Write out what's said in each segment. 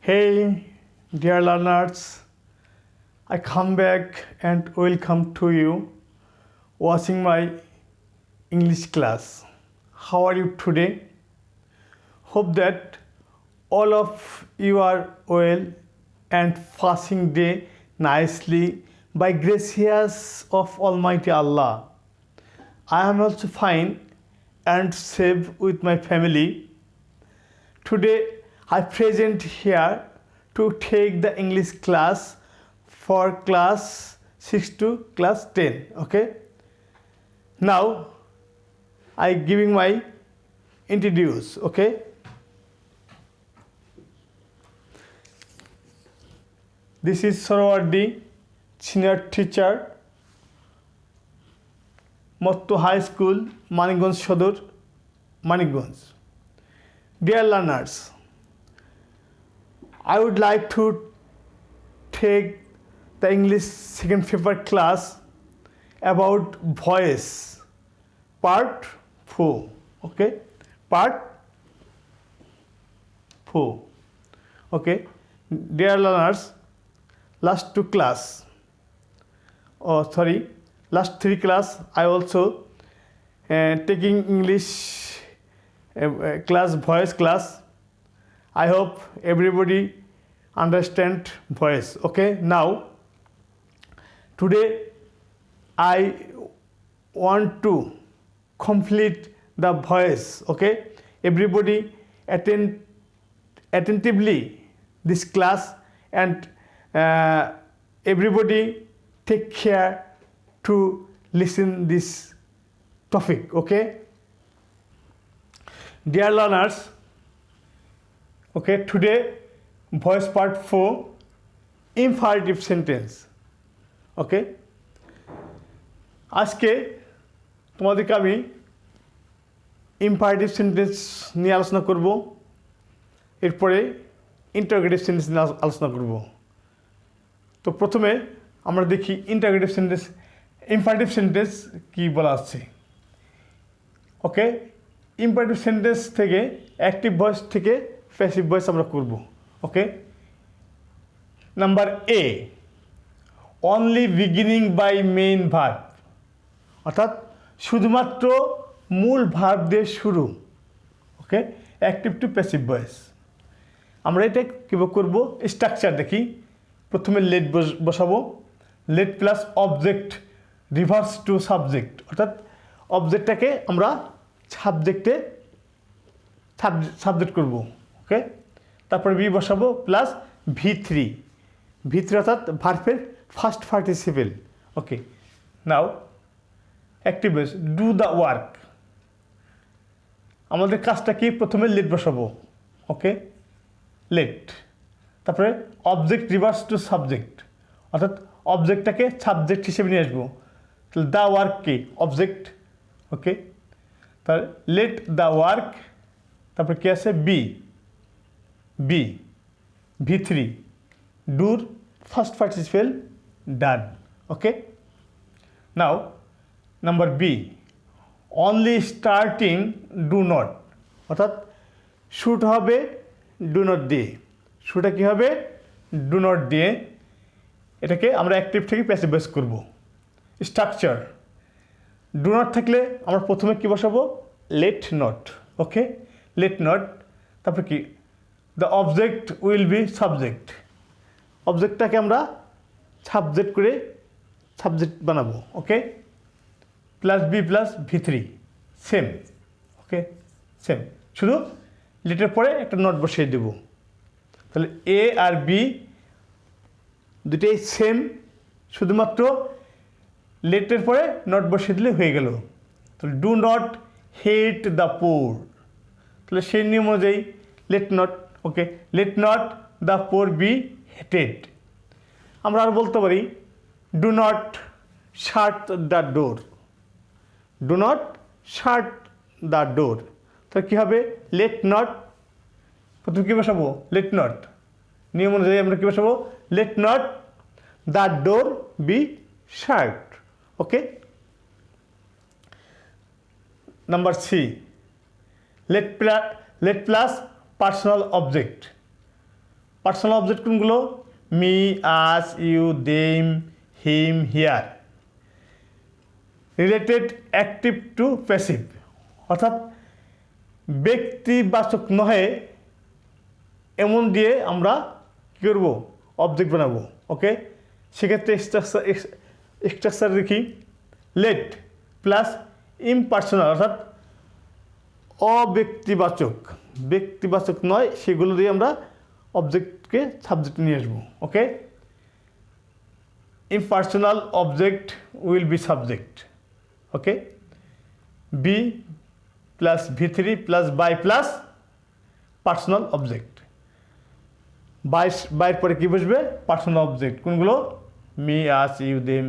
Hey, dear learners, I come back and welcome to you watching my English class. How are you today? Hope that all of you are well and passing day nicely by gracious of Almighty Allah. I am also fine and safe with my family. Today I present here to take the English class for class 6 to class 10. Okay. Now I giving my introduce. Okay. This is Sorowardi, senior teacher, Motto High School, Manikganj Sodor, Manikganj. Dear learners, I would like to take the English second paper class about voice, part 4. Okay, part 4. Okay, dear learners, last 3 class I also taking English class, voice class. I hope everybody understand voice. Okay, now today I want to complete the voice. Okay, everybody attend attentively this class and everybody take care to listen this topic. Okay, dear learners, okay, today voice part 4, imperative sentence. Okay, আজকে তোমাদেরকে আমি imperative sentence নিয়ে আলোচনা করব, এরপরে interrogative sentence নিয়ে আলোচনা করব। তো প্রথমে আমরা দেখি ইন্টারোগেটিভ সেন্টেন্স, imperative সেন্টেন্স কি বলা আছে। ওকে, imperative সেন্টেন্স থেকে অ্যাক্টিভ ভয়েস থেকে প্যাসিভ ভয়েস আমরা করব। Okay, number A, only beginning by main verb, অর্থাৎ শুধুমাত্র মূল ভার্ব দিয়ে শুরু। Okay, active to passive voice. আমরা এটা কীভাবে করব, স্ট্রাকচার দেখি। প্রথমে লেট বসাবো, let plus object reverse to subject, অর্থাৎ অবজেক্টটাকে আমরা সাবজেক্টে সাবজেক্ট করব। ওকে, তারপরে বি বসাবো প্লাস V3 অর্থাৎ ভার্বের first participle. Okay, now active voice, do the work. আমাদের কাজটা কি, প্রথমে লেট বসাবো। ওকে, লেট, তারপরে অবজেক্ট রিভার্স টু সাবজেক্ট, অর্থাৎ অবজেক্টটাকে সাবজেক্ট হিসেবে নিয়ে আসবো। তাহলে দ্য ওয়ার্ক কি, অবজেক্ট। ওকে, তাহলে লেট দ্য ওয়ার্ক, তারপরে কি আছে, V3 ডুর first participle done. Okay, now number B, only starting do not, অর্থাৎ শুট হবে ডু নট দিয়ে। শুটা কী হবে, ডু নট দিয়ে। এটাকে আমরা অ্যাক্টিভ থেকে প্যাসিভ ভয়েস করব। স্ট্রাকচার, ডু নট থাকলে আমরা প্রথমে কী বসাবো, let not. Okay, let not, তারপরে কি, the object will be subject. অবজেক্টটাকে আমরা সাবজেক্ট করে সাবজেক্ট বানাবো। Okay, plus be plus V3 same. Okay, same, শুধু লেটের পরে একটা নট বসিয়ে দেব। তাহলে এ আর বি দুটোই সেম, শুধুমাত্র লেটের পরে নট বসিয়ে দিলে হয়ে গেল। তাহলে do not hate the poor, তাহলে সেই নিয়ম অনুযায়ী late not. Okay, let not the poor be hated. আমরা আর বলতে পারি do not shut the door, do not shut the door. তাহলে কী হবে, লেট নট, প্রথমে কী বসাবো, লেট নট, নিয়ম অনুযায়ী আমরা কী বসাবো, let not the door be shut. Okay, number C, let plus personal object, personal object কোনগুলো? Me, us, you, them, him, here. Related active to passive, অর্থাৎ ব্যক্তিবাচক নহে এমন দিয়ে আমরা কী করবো? অবজেক্ট বানাবো। ওকে, সেক্ষেত্রে স্ট্রাকচার দেখি। লেট প্লাস ইমপার্সোনাল, অর্থাৎ অব্যক্তিবাচক, ব্যক্তিবাচক নয় সেগুলো দিয়ে আমরা অবজেক্টকে সাবজেক্ট নিয়ে আসবো। Okay, impersonal object will be subject. Okay, be plus V3 plus by plus personal object. বাইয়ের পরে কী বসবে? পার্সোনাল অবজেক্ট কোনগুলো? Me, us, you, them,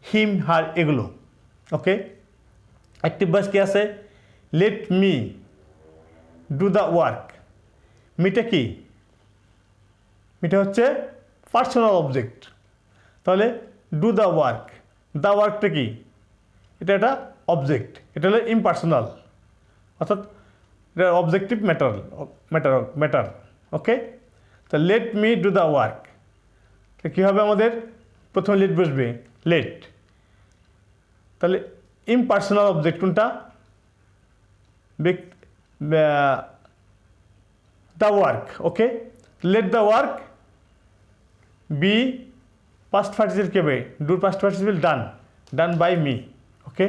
him, her, এগুলো। ওকে, অ্যাক্টিভ ভয়েস কী আছে? Let me do the work. মিটা কি? মিটা হচ্ছে পার্সোনাল অবজেক্ট। তাহলে ডু দ্য ওয়ার্ক, দ্য ওয়ার্কটা কি? এটা একটা অবজেক্ট, এটা হলো ইমপার্সোনাল, অর্থাৎ এটা অবজেক্টিভ ম্যাটার। ওকে, তো let me do the work, তো কী হবে আমাদের? প্রথমে লেট বসবে, লেট। তাহলে ইমপার্সোনাল অবজেক্ট কোনটা? The work. Okay, let the work be past participle কে হবে? ডুর past participle done by me. Okay,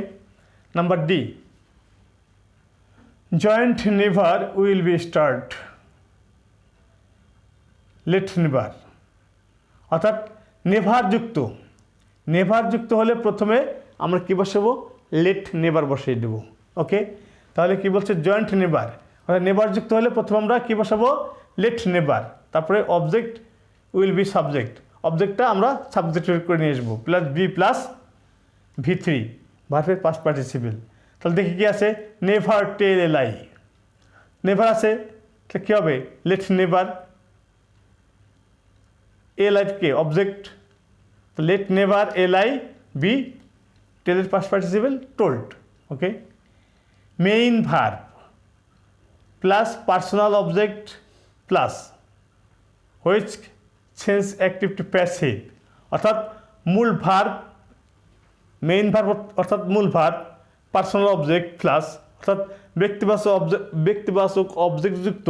number D, joint never will be start. Let never, অর্থাৎ নেভার যুক্ত হলে প্রথমে আমরা কী বসাবো? লেট নেভার বসিয়ে দেবো। ওকে, তাহলে কি বলছে? জয়েন্ট নেভার, অর্থাৎ নেভার যুক্ত হলে প্রথমে আমরা কী বসাবো? লেট নেভার, তারপরে অবজেক্ট উইল বি সাবজেক্ট, অবজেক্টটা আমরা সাবজেক্ট করে নিয়ে আসবো, প্লাস বি প্লাস V3 ভার্বের পাস্ট পার্টিসিপল। তাহলে দেখি কি আছে? নেভার টেল এ লাই, নেভার আছে, তাহলে কী হবে? লেট নেভার, এ লাইকে অবজেক্ট, তো let never a lie be টেলের past participle told. Okay, main verb plus personal object plus which change active to passive, অর্থাৎ মূল ভার্ব, মেইন ভার্ব অর্থাৎ মূল ভার্ব, পার্সোনাল অবজেক্ট প্লাস অর্থাৎ ব্যক্তিবাচক অবজেক্টযুক্ত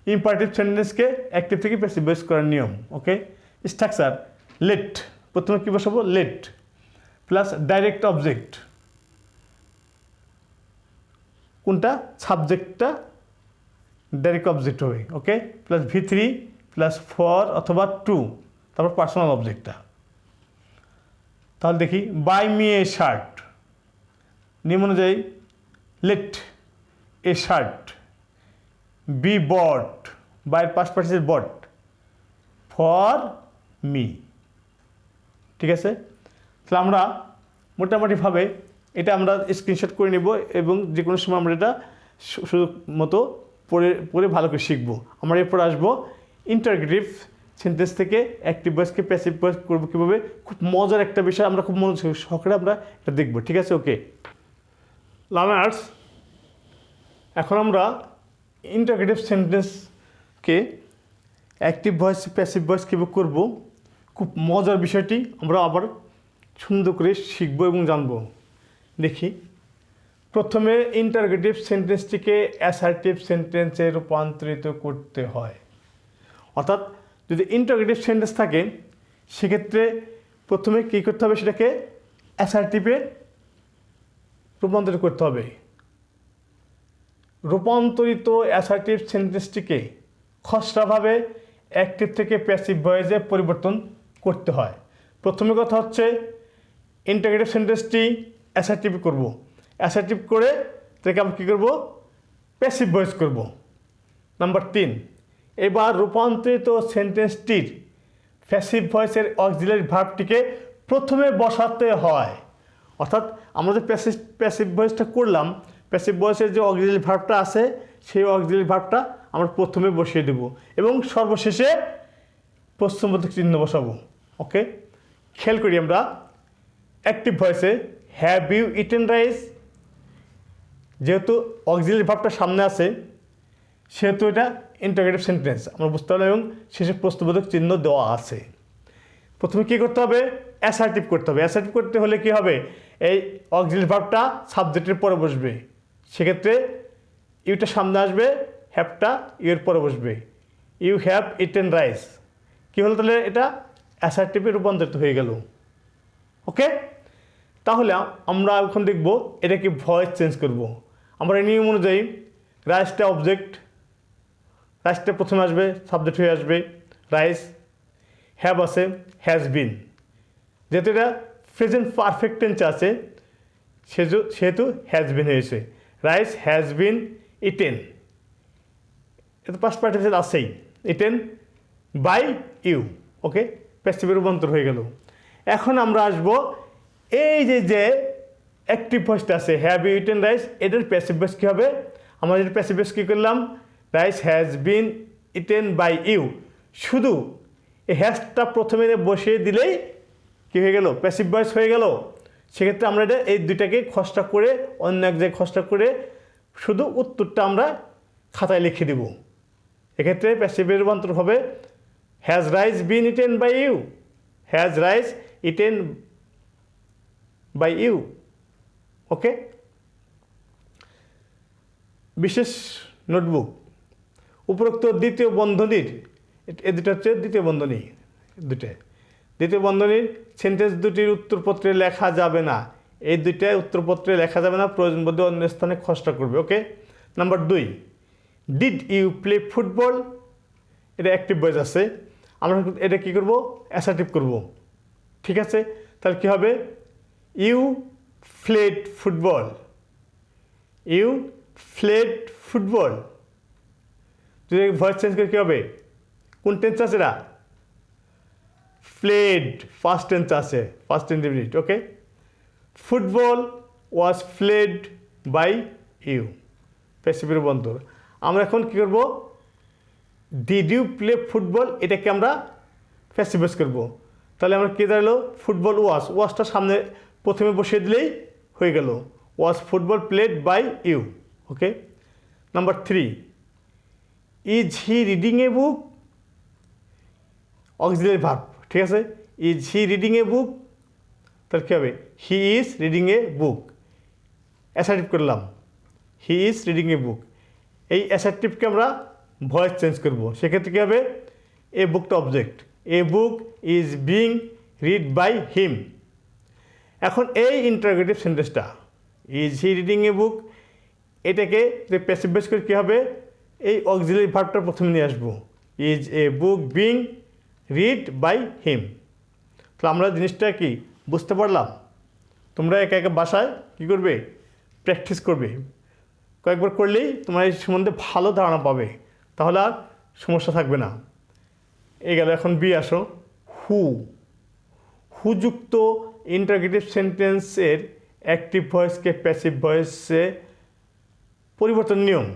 imperative সেন্টেন্সকে active থেকে passive voice করার নিয়ম। ওকে, structure late, প্রথমে কী বসাবো? লেট প্লাস ডাইরেক্ট অবজেক্ট, কোনটা? সাবজেক্টটা ডাইরেক্ট অবজেক্ট হবে। Okay, plus V3 plus for অথবা টু, তারপর পার্সোনাল অবজেক্টটা। তাহলে দেখি, বাই মি এ শার্ট, নিয়ম অনুযায়ী let a shirt be bought, বাইয়ের past participle bought, for me. ঠিক আছে, তাহলে আমরা মোটামুটিভাবে এটা আমরা স্ক্রিনশট করে নেব এবং যে কোনো সময় আমরা এটা সুযোগ মতো পড়ে ভালো করে শিখবো। আমরা এরপর আসবো ইন্টারগ্রেটিভ সেন্টেন্স থেকে অ্যাক্টিভ ভয়েসকে প্যাসিভ ভয়েস করবো কীভাবে। খুব মজার একটা বিষয়, আমরা খুব মনোযোগ সহকারে আমরা এটা দেখবো। ঠিক আছে, ওকে লার্নার্স, এখন আমরা ইন্টারগ্রেটিভ সেন্টেন্সকে অ্যাক্টিভ ভয়েস প্যাসিভ ভয়েস কীভাবে করবো, খুব মজার বিষয়টি আমরা আবার সুন্দর করে শিখবো এবং জানবো। দেখি, প্রথমে ইন্টারগ্রেটিভ সেন্টেন্সটিকে অ্যাসার্টিভ সেন্টেন্সে রূপান্তরিত করতে হয়। অর্থাৎ যদি ইন্টারগ্রেটিভ সেন্টেন্স থাকে সেক্ষেত্রে প্রথমে কী করতে হবে? সেটাকে অ্যাসার্টিভে রূপান্তরিত করতে হবে। রূপান্তরিত অ্যাসার্টিভ সেন্টেন্সটিকে খসড়াভাবে অ্যাক্টিভ থেকে প্যাসিভ ভয়েসে পরিবর্তন করতে হয়। প্রথমে কথা হচ্ছে ইন্টারগ্রেটিভ সেন্টেন্সটি অ্যাসার্টিভ করব, অ্যাসার্টিভ করে তাকে আমরা কী করবো? প্যাসিভ ভয়েস করব। নাম্বার 3, এবার রূপান্তরিত সেন্টেন্সটির প্যাসিভ ভয়েসের অক্সিলারি ভার্বটিকে প্রথমে বসাতে হয়। অর্থাৎ আমরা যে প্যাসিভ ভয়েসটা করলাম, প্যাসিভ ভয়েসের যে অক্সিলারি ভার্বটা আছে সেই অক্সিলারি ভার্বটা আমরা প্রথমে বসিয়ে দেব এবং সর্বশেষে প্রশ্নবোধক চিহ্ন বসাবো। ওকে, খেয়াল করি আমরা অ্যাক্টিভ ভয়েসে হ্যাভ ইউ ইটেন রাইস, যেহেতু অক্সিলারি ভার্বটা সামনে আছে সেহেতু এটা ইন্টারোগেটিভ সেন্টেন্স আমরা বুঝতে পারলাম এবং শেষে প্রশ্নবোধক চিহ্ন দেওয়া আছে। প্রথমে কী করতে হবে? অ্যাসার্টিভ করতে হবে। অ্যাসার্টিভ করতে হলে কী হবে? এই অক্সিলারি ভার্বটা সাবজেক্টের পরে বসবে, সেক্ষেত্রে ইউটা সামনে আসবে, হ্যাভটা ইউর পরে বসবে। ইউ হ্যাভ ইটেন রাইস, কী হলো তাহলে? এটা অ্যাসার্টিভে রূপান্তরিত হয়ে গেল। ওকে, তাহলে আমরা এখন দেখব এটা কি ভয়েস চেঞ্জ করব। আমরা নিয়ম অনুযায়ী রাইসটা অবজেক্ট, রাইসটা প্রথমে আসবে, সাবজেক্ট হয়ে আসবে রাইস। হ্যাভ আছে, হ্যাজ বিন, যেহেতু এটা প্রেজেন্ট পারফেক্ট টেন্সে আছে সেহেতু হ্যাজ বিন হয়েছে। রাইস হ্যাজ বিন ইটেন, এটা পাস্ট পার্টিসিপেল আছেই, ইটেন বাই ইউ। ওকে, প্যাসিভে রূপান্তর হয়ে গেল। এখন আমরা আসব এই যে অ্যাক্টিভ ভয়েসটা আছে, হ্যাভ ইউ ইটেন রাইস, এটার প্যাসিভ ভয়েস কী হবে? আমরা যেটা প্যাসিভ ভয়েস কী করলাম? Rice has been eaten by you, শুধু এই হ্যাজটা প্রথমে বসিয়ে দিলেই কী হয়ে গেল? প্যাসিভ ভয়েস হয়ে গেল। সেক্ষেত্রে আমরা এটা এই দুইটাকে খসড়া করে অন্য এক জায়গায় খসড়া করে শুধু উত্তরটা আমরা খাতায় লিখে দিব। এক্ষেত্রে প্যাসিভে রূপান্তর হবে has rice been eaten by you, has rice eaten by you. Okay, বিশেষ নোটবুক উপরোক্ত দ্বিতীয় বন্ধনীর, এ দুটো হচ্ছে দ্বিতীয় বন্ধনী, দ্বিতীয় বন্ধনীর সেন্টেন্স দুটির উত্তরপত্রে লেখা যাবে না। এই দুইটায় উত্তরপত্রে লেখা যাবে না, প্রয়োজন বোধে অন্য স্থানে খসড়া করবে। Okay, number 2, did you play football, এটা অ্যাক্টিভ ভয়েস আছে, আমরা এটা কী করব? অ্যাসার্টিভ করব। ঠিক আছে, তাহলে কী হবে? You played football, you played football. যদি ভয়েস চেঞ্জ করে কী হবে? কোন টেন্স আছে? এটা প্লেড, ফার্স্ট টেন্স আছে, past indefinite. Okay, football was played by you, passive রূপান্তর। আমরা এখন কী করব? ডিড ইউ প্লে ফুটবল, এটাকে আমরা প্যাসিভ ভয়েস করব। তাহলে আমরা কী দাঁড়ালো? ফুটবল ওয়াজ, ওয়াজটা সামনে প্রথমে বসিয়ে দিলেই হয়ে গেল, was football played by you. Okay, number 3, is he reading a book, auxiliary verb. ঠিক আছে, ইজ হি রিডিং এ বুক, তাহলে কী হবে? He is reading a book, assertive করলাম, হি ইজ রিডিং এ বুক। এই অ্যাসার্টিভকে আমরা ভয়েস চেঞ্জ করব। সেক্ষেত্রে কী হবে? এ বুকটা object, a book is being read by him. এখন এই ইন্টারোগেটিভ সেন্টেন্সটা ইজ হি রিডিং এ বুক, এটাকে যে প্যাসিভ ভয়েস করে কী হবে? এই অক্সিলারি ভার্বটা প্রথমে নিয়ে আসবো, is a book being read by him. তাহলে আমরা জিনিসটা কি বুঝতে পারলাম? তোমরা একা একা বাসায় কী করবে? প্র্যাকটিস করবে, কয়েকবার করলেই তোমরা এই সম্বন্ধে ভালো ধারণা পাবে, তাহলে আর সমস্যা থাকবে না। এই গেল, এখন বি আসো। হুযুক্ত ইন্টারোগেটিভ সেন্টেন্সের অ্যাক্টিভ ভয়েসকে প্যাসিভ ভয়েসে পরিবর্তন নিয়ম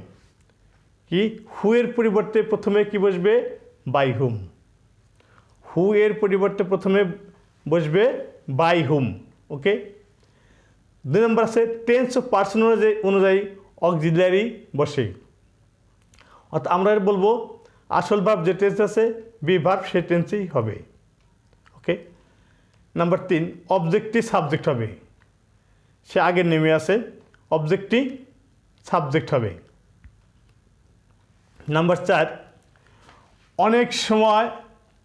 কি? হু এর পরিবর্তে প্রথমে কি বসবে? বাই হুম। হু এর পরিবর্তে প্রথমে বসবে বাই হুম। ওকে, 2 নম্বর আছে টেন্স ও পার্সন অনুযায়ী অক্সিলারি বসে, অর্থাৎ আমরা বলবো আসল ভার্ব যে টেন্স আছে বি ভার্ব সেই টেন্সেই হবে। ওকে, নাম্বার 3 অবজেক্টই সাবজেক্ট হবে, সে আগে নেমে আসে, অবজেক্টই সাবজেক্ট হবে। নাম্বার 4 অনেক সময়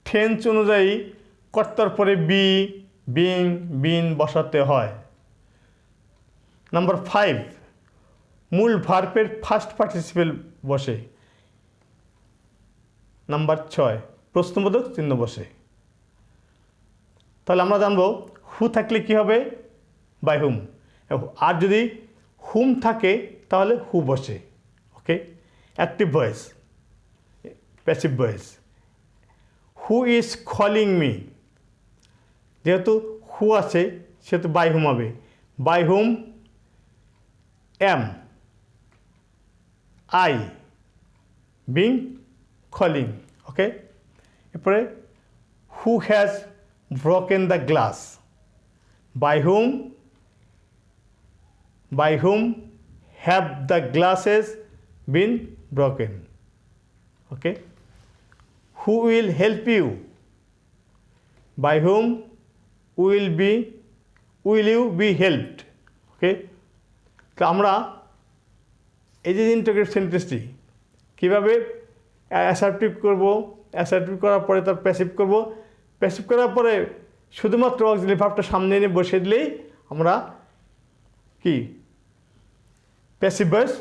টেন্স অনুযায়ী কর্তার পরে বি, বিং, বিন বসাতে হয়। নাম্বার 5 মূল ভার্বের ফার্স্ট পার্টিসিপেল বসে। নাম্বার 6 প্রশ্নবোধক চিহ্ন বসে। তাহলে আমরা জানবো হু থাকলে কি হবে? বাই হুম। আর যদি হুম থাকে তাহলে হু বসে। Okay, active voice, passive voice. Who is calling me, যেহেতু হু আছে সেহেতু বাই হুম হবে। By whom am I being calling. Okay, এরপরে who has broken the glass, by whom have the glasses been broken. okay? Who will help you? By whom will you be helped? Okay? তো আমরা এই যে integrative সেন্টেন্সটি কীভাবে assertive করব, assertive করার পরে তার প্যাসিভ করব, প্যাসিভ করার পরে শুধুমাত্র অক্সিলারি ভার্বটা সামনে এনে বসিয়ে দিলেই আমরা কি প্যাসিভ ভয়েস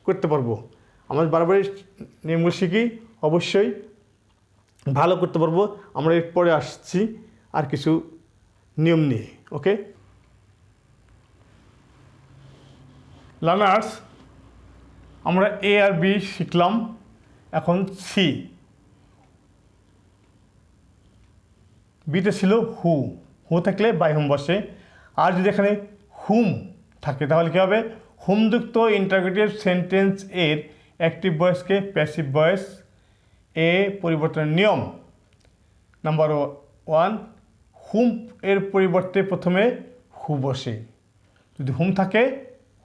করতে পারবো। আমাদের বারবারই নিয়মগুলো শিখি, অবশ্যই ভালো করতে পারবো। আমরা এরপরে আসছি আর কিছু নিয়ম নিয়ে, ওকে লার্নার্স। আমরা এ আর বি শিখলাম, এখন সি। বিতে ছিল হু, হু থাকলে বাই হুম বসে। আর যদি এখানে হুম থাকে তাহলে কী হবে? হুমযুক্ত ইন্টারোগেটিভ সেন্টেন্স এর অ্যাক্টিভ ভয়েসকে প্যাসিভ ভয়েস এ পরিবর্তনের নিয়ম। নাম্বার 1, হুম এর পরিবর্তে প্রথমে হু বসে। যদি হুম থাকে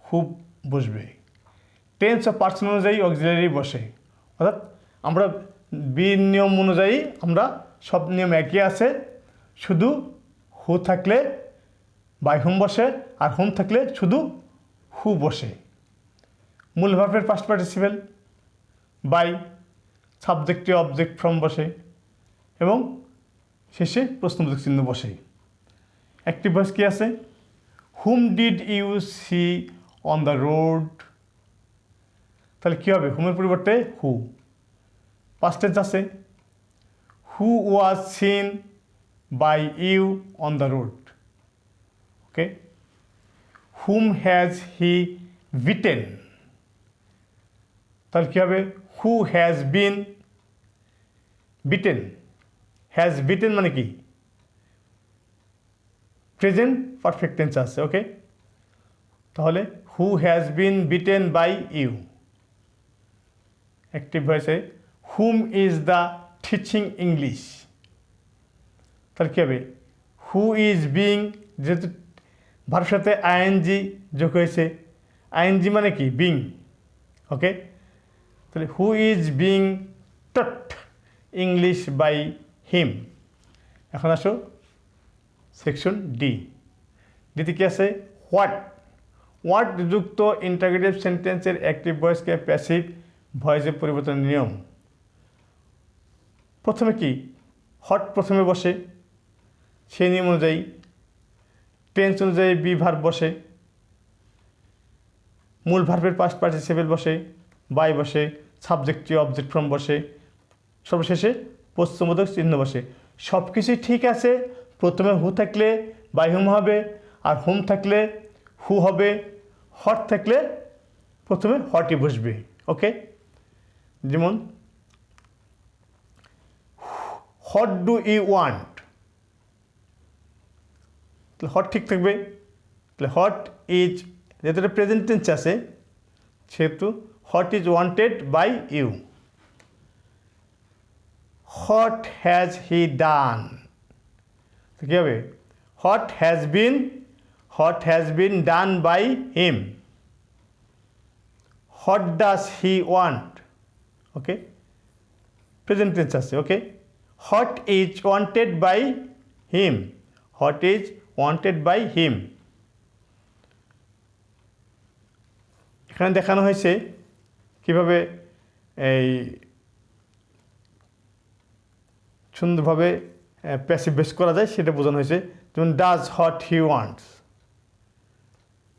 হু বসবে। টেন্স অফ পার্সন অনুযায়ী অক্সিলারি বসে। অর্থাৎ আমরা বি নিয়ম অনুযায়ী আমরা সব নিয়ম একই আছে, শুধু হু থাকলে বাই হুম বসে, আর হুম থাকলে শুধু হু বসে। মূল ভার্বের পাস্ট পার্টিসিপেল বাই, সাবজেক্টে অবজেক্ট ফ্রম বসে এবং শেষে প্রশ্নবোধক চিহ্ন বসে। অ্যাক্টিভ ভয়েস কী আছে? Whom did you see on the road. তাহলে কী হবে? হুমের পরিবর্তে হু। পাস্ট টেন্স আছে who was seen by you on the road, okay? Whom has he beaten. তাহলে কী হবে? Who has been beaten. Has beaten মানে কি? প্রেজেন্ট পারফেক্ট টেন্স আছে, ওকে? তাহলে who has been beaten by you. Active ভয়েসে whom is the teaching English. তাহলে কী হবে? হু ইজ বিং, যেহেতু ভার্বের সাথে আইএনজি যোগ হয়েছে, আইএনজি মানে কি? Being, okay? তাহলে who is being taught English by him. এখন আসো সেকশন ডি। ডিতে কী আছে? হোয়াট। হোয়াট যুক্ত ইন্টারোগেটিভ সেন্টেন্সের অ্যাক্টিভ ভয়েসকে প্যাসিভ ভয়েসে পরিবর্তনের নিয়ম। প্রথমে কি? হট প্রথমে বসে, সেই নিয়ম অনুযায়ী টেন্স অনুযায়ী বি ভার্ব বসে, মূল ভার্বের পাস্ট পার্টিসিপেল বসে, বাই বসে, সাবজেক্টে অবজেক্ট ফ্রম বসে, সর্বশেষে প্রশ্নবোধক চিহ্ন বসে। সব কিছুই ঠিক আছে। প্রথমে হু থাকলে বাই হুম হবে, আর হুম থাকলে হু হবে, হট থাকলে প্রথমে হটই বসবে, ওকে? যেমন হোয়াট ডু ইউ ওয়ান্ট, তাহলে হট ঠিক থাকবে। তাহলে হট ইজ, যেহেতু এটা প্রেজেন্ট টেন্স আছে সেহেতু what is wanted by you. What has he done, কী হবে? What has been done by him. What does he want, okay? Present tense আছে, okay? What is wanted by him, what is wanted by him. এখানে দেখানো হয়েছে কীভাবে এই সুন্দরভাবে passive voice করা যায়, সেটা বোঝানো হয়েছে। যেমন does what he wants,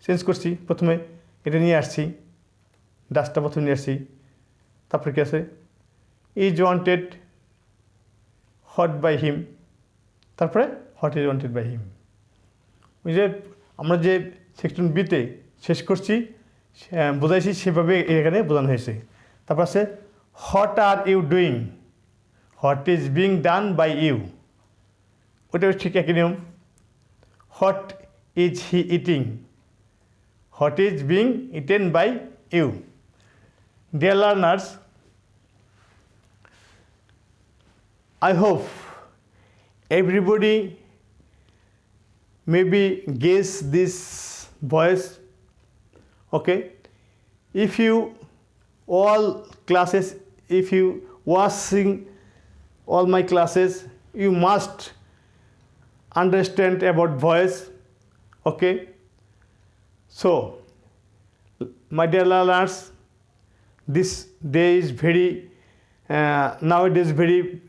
change করছি, প্রথমে এটা নিয়ে আসছি, ডাজটা প্রথমে নিয়ে আসছি, তারপরে কী আছে? Is wanted what by him, তারপরে what is wanted by him. ওই যে আমরা যে সেকশন বিতে শেষ করছি বোঝাইছি, সেভাবে এখানে বোঝানো হয়েছে। তারপর আছে what are you doing, what is being done by you, ওটা ঠিক একই নিয়ম। What is he eating, what is being eaten by you. Dear learners, I hope everybody maybe guess this voice, okay? If you all classes if you watching all my classes, you must understand about voice. Okay. So, my dear learners, this day is very nowadays very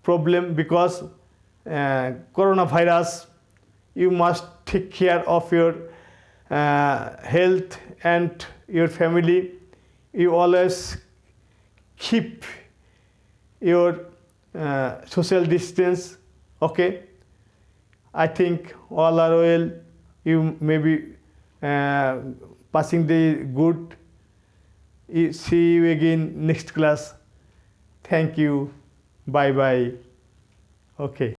problem because coronavirus. You must take care of your health and your family. You always keep your social distance. Okay. I think all are well. You may be passing the good. See you again next class. Thank you. Bye bye. Okay.